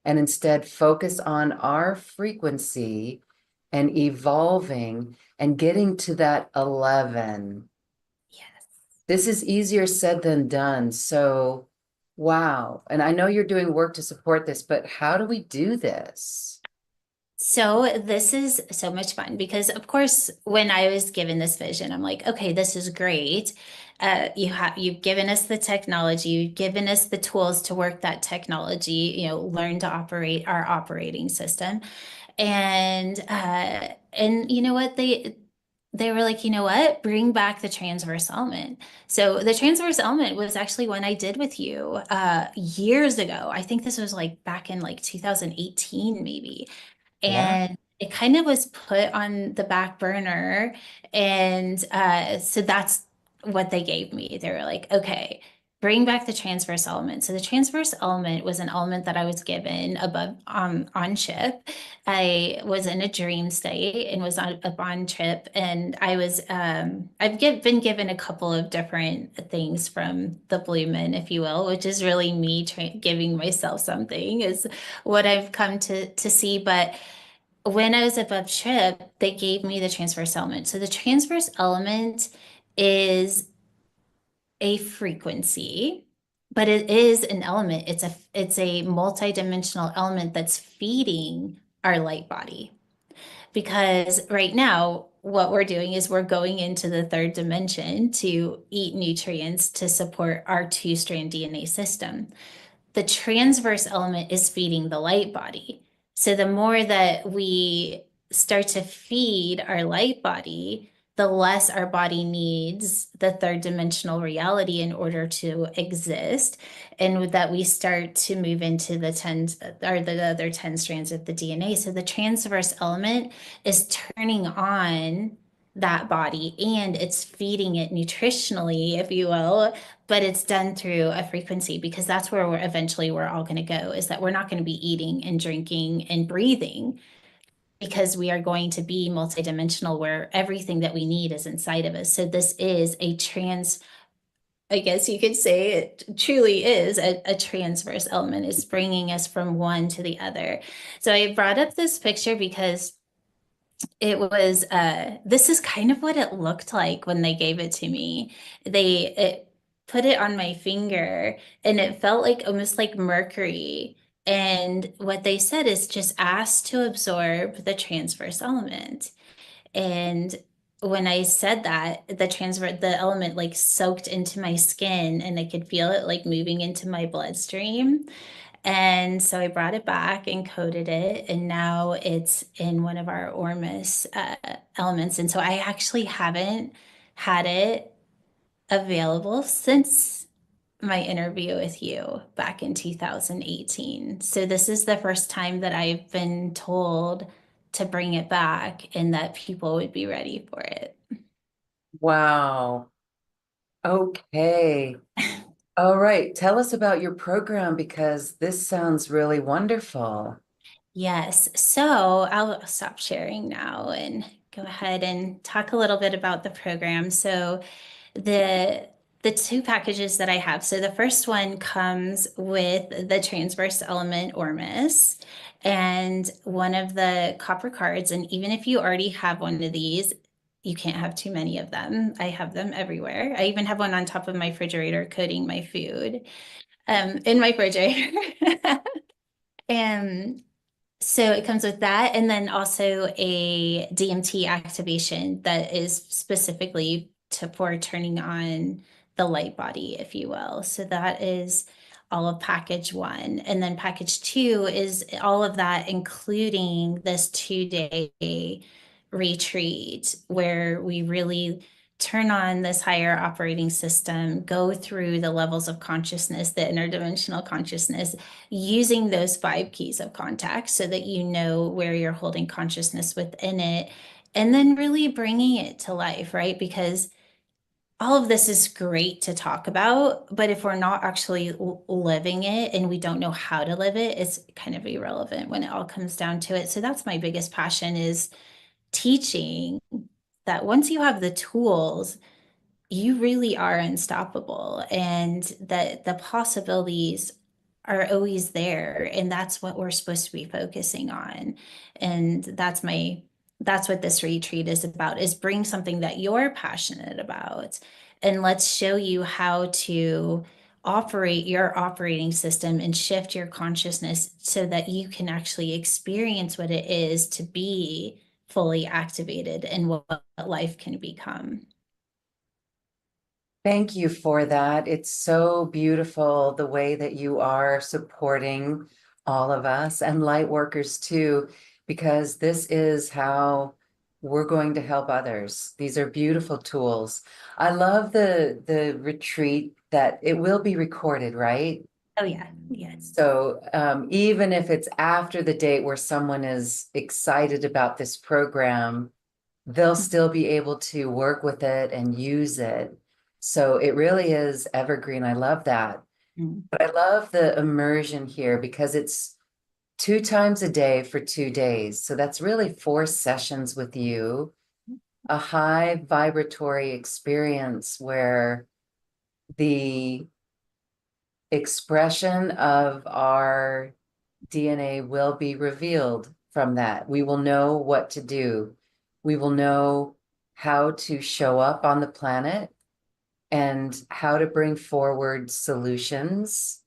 [SPEAKER 1] and instead focus on our frequency and evolving and getting to that 11.
[SPEAKER 2] Yes.
[SPEAKER 1] This is easier said than done. So, wow. And I know you're doing work to support this, but how do we do this?
[SPEAKER 2] So this is so much fun because, of course, when I was given this vision, I'm like, okay, this is great. You've given us the technology, you've given us the tools to work that technology, learn to operate our operating system. And you know what? They were like, you know what? Bring back the transverse element. So the transverse element was actually one I did with you years ago. I think this was like back in like 2018, maybe.
[SPEAKER 1] Yeah.
[SPEAKER 2] And it kind of was put on the back burner. And so that's what they gave me. They were like, okay, bring back the transverse element. So the transverse element was an element that I was given above on ship. I was in a dream state and was up on trip, and been given a couple of different things from the Blue Moon, if you will, which is really me giving myself something is what I've come to see. But when I was above trip, they gave me the transverse element. So the transverse element is a frequency, but it is an element. It's a multidimensional element that's feeding our light body. Because right now, what we're doing is we're going into the third dimension to eat nutrients to support our two-strand DNA system. The transverse element is feeding the light body. So the more that we start to feed our light body, the less our body needs the third dimensional reality in order to exist. And with that, we start to move into the 10 or the other 10 strands of the DNA. So the transverse element is turning on that body and it's feeding it nutritionally, if you will, but it's done through a frequency because that's where we're all going to go, is that we're not going to be eating and drinking and breathing because we are going to be multidimensional where everything that we need is inside of us. So this is I guess you could say it truly is a transverse element. It's bringing us from one to the other. So I brought up this picture because this is kind of what it looked like when they gave it to me. It put it on my finger and it felt like almost like mercury. And what they said is just ask to absorb the transverse element. And when I said that, the element like soaked into my skin and I could feel it like moving into my bloodstream. And so I brought it back and coded it, and now it's in one of our Ormus elements. And so I actually haven't had it available since my interview with you back in 2018. So this is the first time that I've been told to bring it back and that people would be ready for it.
[SPEAKER 1] Wow. Okay. All right. Tell us about your program because this sounds really wonderful.
[SPEAKER 2] Yes. So I'll stop sharing now and go ahead and talk a little bit about the program. So the the two packages that I have. So the first one comes with the transverse element Ormus and one of the copper cards. And even if you already have one of these, you can't have too many of them. I have them everywhere. I even have one on top of my refrigerator coating my food in my refrigerator. And so it comes with that, and then also a DMT activation that is specifically for turning on the light body, if you will. So that is all of package one. And then package two is all of that, including this 2-day retreat where we really turn on this higher operating system, go through the levels of consciousness, the interdimensional consciousness, using those 5 keys of contact so that you know where you're holding consciousness within it, and then really bringing it to life, right? Because all of this is great to talk about, but if we're not actually living it and we don't know how to live it, it's kind of irrelevant when it all comes down to it. So that's my biggest passion, is teaching that once you have the tools, you really are unstoppable, and that the possibilities are always there, and that's what we're supposed to be focusing on. And that's what this retreat is about, is bring something that you're passionate about and let's show you how to operate your operating system and shift your consciousness so that you can actually experience what it is to be fully activated and what life can become.
[SPEAKER 1] Thank you for that. It's so beautiful the way that you are supporting all of us and light workers too, because this is how we're going to help others. These are beautiful tools. I love the retreat that it will be recorded, right?
[SPEAKER 2] Oh yeah, yes.
[SPEAKER 1] So even if it's after the date where someone is excited about this program, they'll still be able to work with it and use it. So it really is evergreen. I love that.
[SPEAKER 2] Mm.
[SPEAKER 1] But I love the immersion here because it's 2 times a day for 2 days. So that's really 4 sessions with you, a high vibratory experience where the expression of our DNA will be revealed from that. We will know what to do. We will know how to show up on the planet and how to bring forward solutions.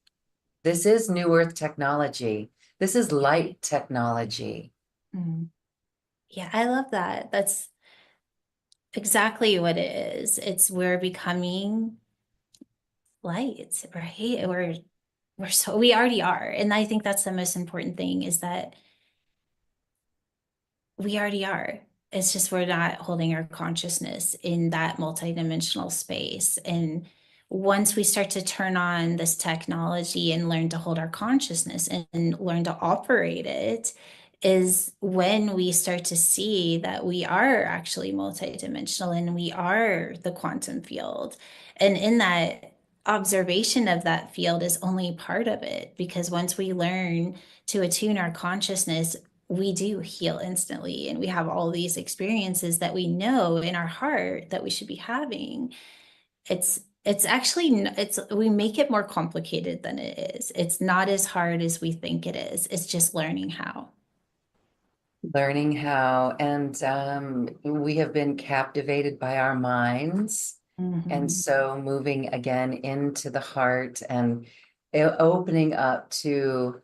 [SPEAKER 1] This is New Earth technology. This is light technology.
[SPEAKER 2] Mm. Yeah, I love that. That's exactly what it is. It's we're becoming light, right? We already are. And I think that's the most important thing is that we already are. It's just we're not holding our consciousness in that multidimensional space. And once we start to turn on this technology and learn to hold our consciousness and learn to operate it, is when we start to see that we are actually multidimensional and we are the quantum field. And in that observation of that field is only part of it, because once we learn to attune our consciousness, we do heal instantly, and we have all these experiences that we know in our heart that we should be having. It's actually it's we make it more complicated than it is. It's not as hard as we think it is. It's just learning how.
[SPEAKER 1] Learning how, and we have been captivated by our minds. And
[SPEAKER 2] Mhm.
[SPEAKER 1] so moving again into the heart and opening up to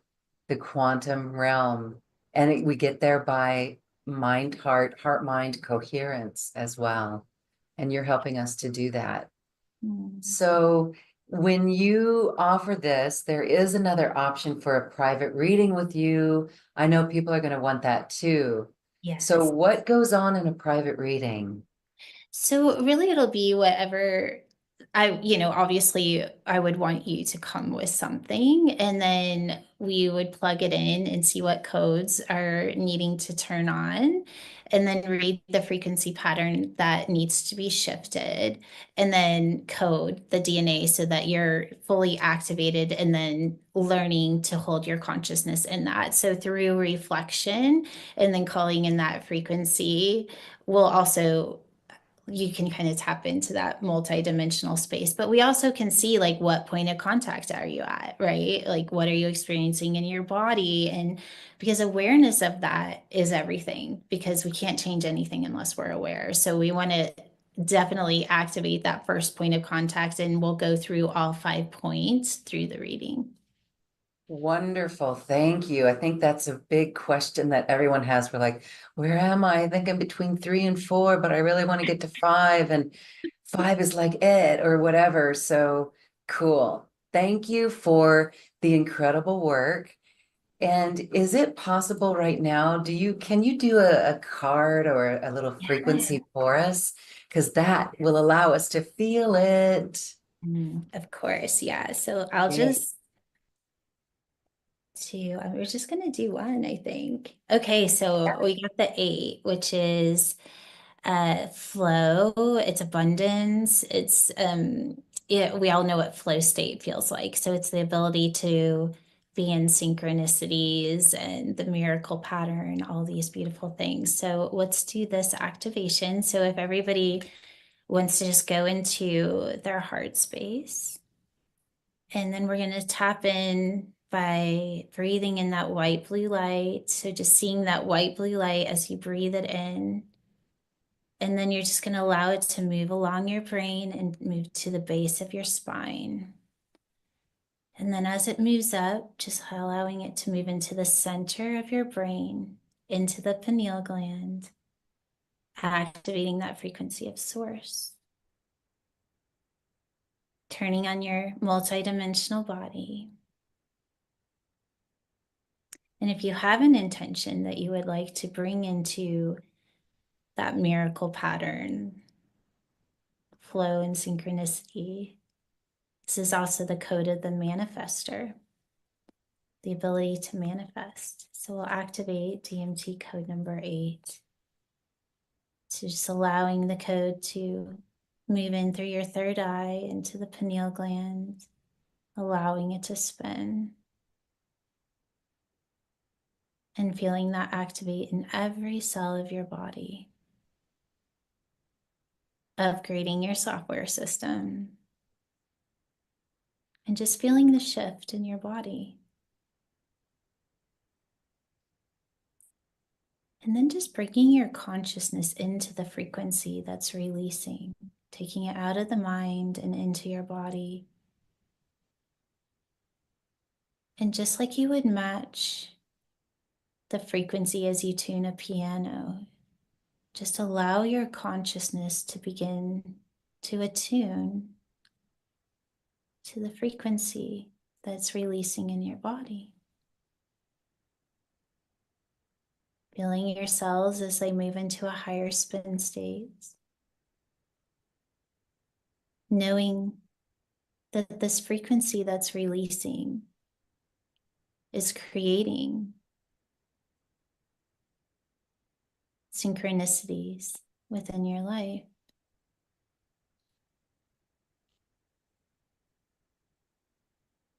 [SPEAKER 1] the quantum realm. And we get there by mind, heart, mind coherence as well. And you're helping us to do that.
[SPEAKER 2] Mm.
[SPEAKER 1] So when you offer this, there is another option for a private reading with you. I know people are going to want that too. So
[SPEAKER 2] Yes.
[SPEAKER 1] what goes on in a private reading?
[SPEAKER 2] So really it'll be whatever obviously I would want you to come with something, and then we would plug it in and see what codes are needing to turn on, and then read the frequency pattern that needs to be shifted, and then code the DNA so that you're fully activated and then learning to hold your consciousness in that. So through reflection and then calling in that frequency will also, you can kind of tap into that multi-dimensional space. But we also can see like what point of contact are you at, right? Like what are you experiencing in your body? And because awareness of that is everything, because we can't change anything unless we're aware. So we want to definitely activate that first point of contact, and we'll go through all 5 points through the reading.
[SPEAKER 1] Wonderful. Thank you. I think that's a big question that everyone has. We're like, where am I? I think I'm between 3 and 4, but I really want to get to 5, and 5 is like it or whatever. So cool. Thank you for the incredible work. And is it possible right now? Can you do a card or a little
[SPEAKER 2] Yeah.
[SPEAKER 1] frequency for us? Because that will allow us to feel it.
[SPEAKER 2] Of course. Yeah. So I'll
[SPEAKER 1] Okay.
[SPEAKER 2] just we're just gonna do one, I think. Okay, so we got the 8, which is flow, it's abundance, it's we all know what flow state feels like. So it's the ability to be in synchronicities and the miracle pattern, all these beautiful things. So let's do this activation. So if everybody wants to just go into their heart space. And then we're going to tap in by breathing in that white blue light. So just seeing that white blue light as you breathe it in. And then you're just going to allow it to move along your brain and move to the base of your spine. And then as it moves up, just allowing it to move into the center of your brain, into the pineal gland, activating that frequency of source, turning on your multidimensional body. And if you have an intention that you would like to bring into that miracle pattern, flow, and synchronicity, this is also the code of the manifester, the ability to manifest. So we'll activate DMT code number 8. So just allowing the code to Move in through your third eye into the pineal gland, allowing it to spin. And feeling that activate in every cell of your body. Upgrading your software system. And just feeling the shift in your body. And then just bringing your consciousness into the frequency that's releasing, taking it out of the mind and into your body. And just like you would match the frequency as you tune a piano, just allow your consciousness to begin to attune to the frequency that's releasing in your body. Feeling your cells as they move into a higher spin state. Knowing that this frequency that's releasing is creating synchronicities within your life.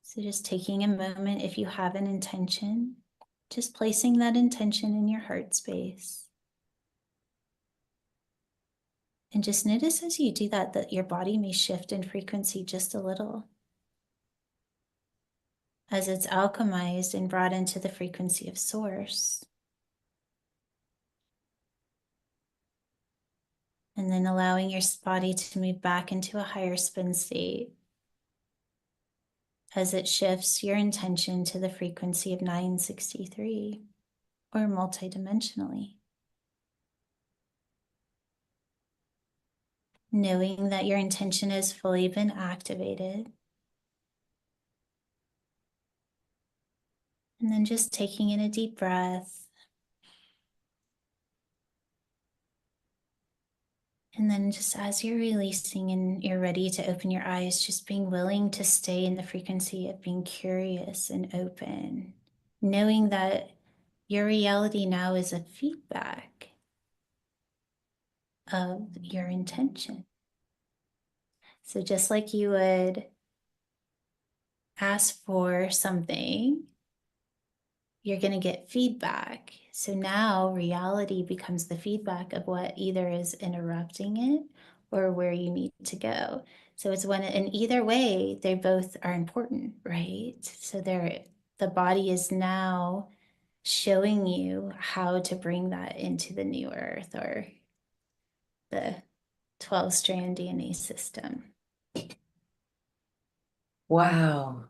[SPEAKER 2] So just taking a moment, if you have an intention, just placing that intention in your heart space. And just notice as you do that, that your body may shift in frequency just a little, as it's alchemized and brought into the frequency of source. And then allowing your body to move back into a higher spin state as it shifts your intention to the frequency of 963 or multidimensionally. Knowing that your intention has fully been activated. And then just taking in a deep breath. And then just as you're releasing and you're ready to open your eyes, just being willing to stay in the frequency of being curious and open, knowing that your reality now is a feedback of your intention. So just like you would ask for something, you're going to get feedback. So now reality becomes the feedback of what either is interrupting it or where you need to go. So it's when, in either way, they both are important, right? So the body is now showing you how to bring that into the new earth or the 12-strand DNA system.
[SPEAKER 1] Wow.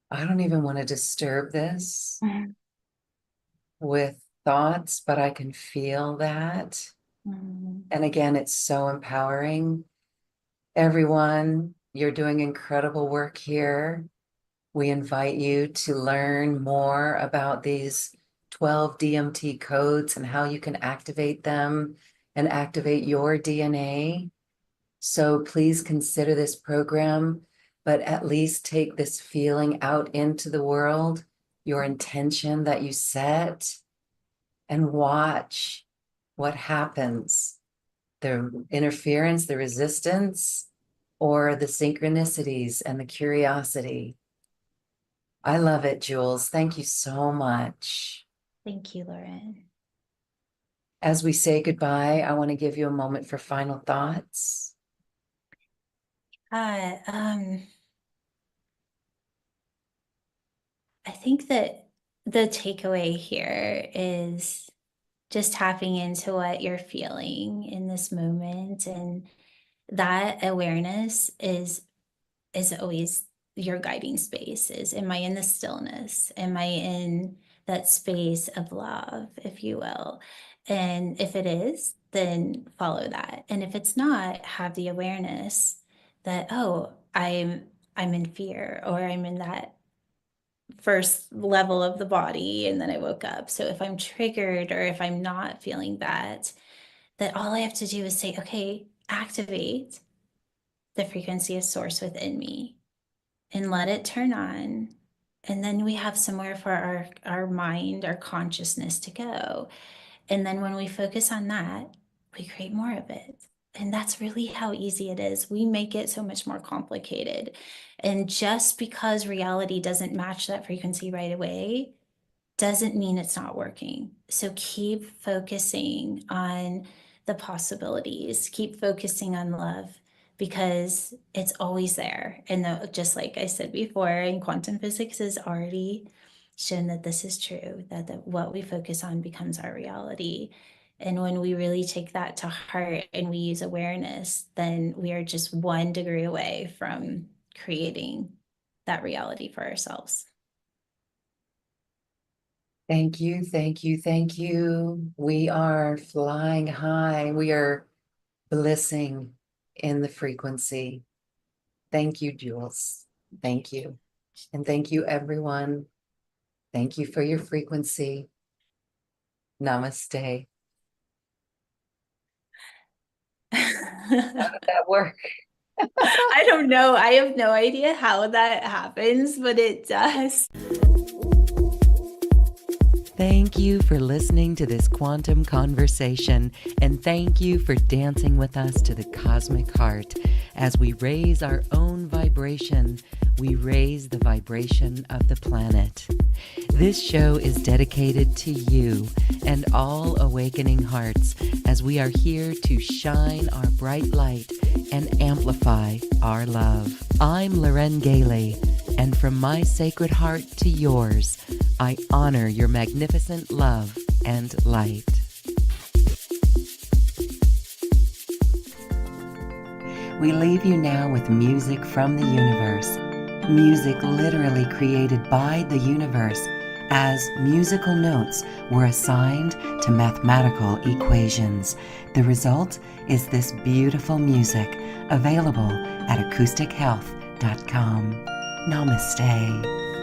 [SPEAKER 1] I don't even want to disturb this with thoughts, but I can feel that.
[SPEAKER 2] Mm-hmm.
[SPEAKER 1] And again, it's so empowering. Everyone, you're doing incredible work here. We invite you to learn more about these 12 DMT codes and how you can activate them and activate your DNA. So please consider this program, but at least take this feeling out into the world, your intention that you set, and watch what happens. The interference, the resistance, or the synchronicities and the curiosity. I love it, Jules. Thank you so much.
[SPEAKER 2] Thank you, Lauren.
[SPEAKER 1] As we say goodbye, I want to give you a moment for final thoughts.
[SPEAKER 2] Uh, I think that the takeaway here is just tapping into what you're feeling in this moment, and that awareness is always your guiding space. Is, am I in the stillness? Am I in that space of love, if you will? And if it is, then follow that. And if it's not, have the awareness that, oh, I'm in fear, or I'm in that first level of the body and then I woke up. So if I'm triggered or if I'm not feeling that all I have to do is say, okay, activate the frequency of source within me and let it turn on. And then we have somewhere for our mind, our consciousness to go. And then when we focus on that, we create more of it. And that's really how easy it is. We make it so much more complicated. And just because reality doesn't match that frequency right away doesn't mean it's not working. So keep focusing on the possibilities, keep focusing on love, because it's always there. And just like I said before, and quantum physics has already shown that this is true, that what we focus on becomes our reality. And when we really take that to heart and we use awareness, then we are just 1 degree away from creating that reality for ourselves.
[SPEAKER 1] Thank you, thank you, thank you. We are flying high. We are blissing in the frequency. Thank you, Jules. Thank you. And thank you, everyone. Thank you for your frequency. Namaste. How did that work?
[SPEAKER 2] I don't know. I have no idea how that happens, but it does.
[SPEAKER 1] Thank you for listening to this quantum conversation, and thank you for dancing with us to the cosmic heart. As we raise our own vibration, we raise the vibration of the planet. This show is dedicated to you and all awakening hearts, as we are here to shine our bright light and amplify our love. I'm Loren Gailey, and from my sacred heart to yours, I honor your magnificent love and light. We leave you now with music from the universe. Music literally created by the universe, as musical notes were assigned to mathematical equations. The result is this beautiful music, available at acoustichealth.com. Namaste.